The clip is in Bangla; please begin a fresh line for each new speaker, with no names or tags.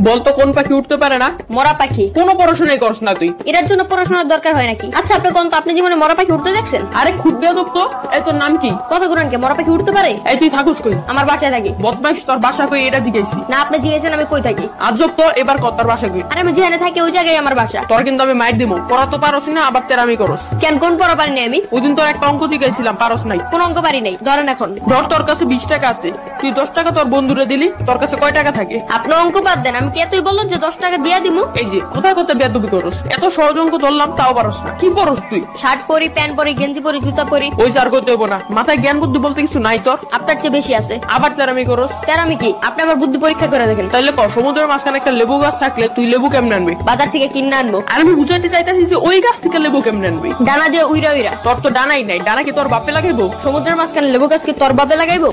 বলতো কোন পাখি উঠতে পারে না?
মরা পাখি।
কোনো পড়াশোনাই করছ না তুই।
এটার জন্য পড়াশোনার দরকার হয় নাকি? আচ্ছা আপনি কোন তো আপনি জীবনে মরা পাখি উঠতে দেখছেন?
আরে খুদ বেয়াদব তো। এই তোর নাম কি?
কথা গুরান কে মরা পাখি উঠতে পারে?
এই তুই থাকুস কই?
আমার বাসায় থাকি।
বদমাইশ, তোর বাসা কই এটা জিজ্ঞেসি
না আপনি জিজ্ঞেসেন আমি কই থাকি।
আজব তো। এবার কত তোর বাসা কই?
আরে আমি যেখানে থাকি ওই জায়গায় আমার বাসা।
তোর কিন্তু আমি মাইর দিমু। পড়া তো পারস না, আবার তেরামি করস।
কেন কোন পড়া পারিনি আমি?
ওই দিন তোর একটা অঙ্ক জিজ্ঞাসিলাম, পারস নাই।
কোন অঙ্ক পারি নাই? ধরেন এখন
ধর তোর কাছে 20 টাকা আছে, তুই 10 টাকা তোর বন্ধুরে দিলি, তোর কাছে কয় টাকা থাকে?
আপনি অঙ্ক বাদ দেন, আমি কি এতই বললাম যে 10 টাকা দিয়া দিমু?
এই যে কোথায় কোথায় বেয়াদবি করস। এত সহজ অঙ্ক ধরলাম তাও পারস না। কি পড়স তুই?
শার্ট পরি, প্যান্ট পরি, গেঞ্জি পরি, জুতা পরি।
ওই স্যার করতে হইব না। মাথায় জ্ঞান বুদ্ধি বলতে কিছু নাই তোর?
আপনার চেয়ে বেশি আছে।
আবার তেরামি করস।
তার আমি কি? আপনি আমার বুদ্ধি পরীক্ষা করে দেখেন।
তাইলে ক, সমুদ্রের মাঝখানে একটা লেবু গাছ থাকলে তুই লেবু কেমনে আনবি?
বাজার থেকে কিনে আনবো।
আর আমি বুঝাইতে চাইতেছি যে ওই গাছ থেকে লেবু কেমনে আনবি?
ডানা দিয়ে উইরা উইরা।
তোর তো ডানাই নাই। ডানা কি তোর বাপে লাগাইবো?
সমুদ্রের মাঝখানে লেবু গাছকে তোর বাপে লাগাইবো?